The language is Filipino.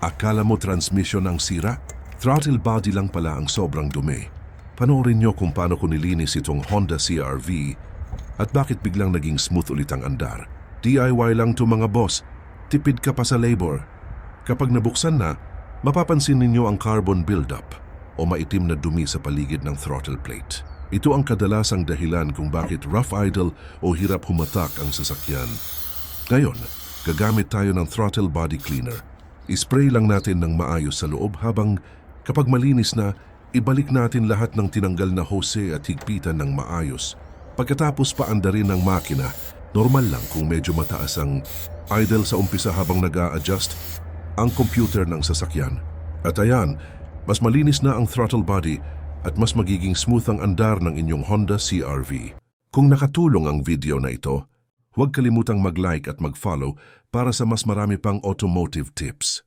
Akala mo transmission ang sira? Throttle body lang pala ang sobrang dumi. Panoorin nyo kung paano ko nilinis itong Honda CR-V at bakit biglang naging smooth ulit ang andar. DIY lang to mga boss. Tipid ka pa sa labor. Kapag nabuksan na, mapapansin ninyo ang carbon buildup o maitim na dumi sa paligid ng throttle plate. Ito ang kadalasang dahilan kung bakit rough idle o hirap humatak ang sasakyan. Ngayon, gagamit tayo ng throttle body cleaner. Ispray lang natin ng maayos sa loob habang kapag malinis na, ibalik natin lahat ng tinanggal na hose at higpitan ng maayos. Pagkatapos paandarin ng makina, normal lang kung medyo mataas ang idle sa umpisa habang nag-a-adjust ang computer ng sasakyan. At ayan, mas malinis na ang throttle body at mas magiging smooth ang andar ng inyong Honda CR-V. Kung nakatulong ang video na ito, huwag kalimutang mag-like at mag-follow para sa mas marami pang automotive tips.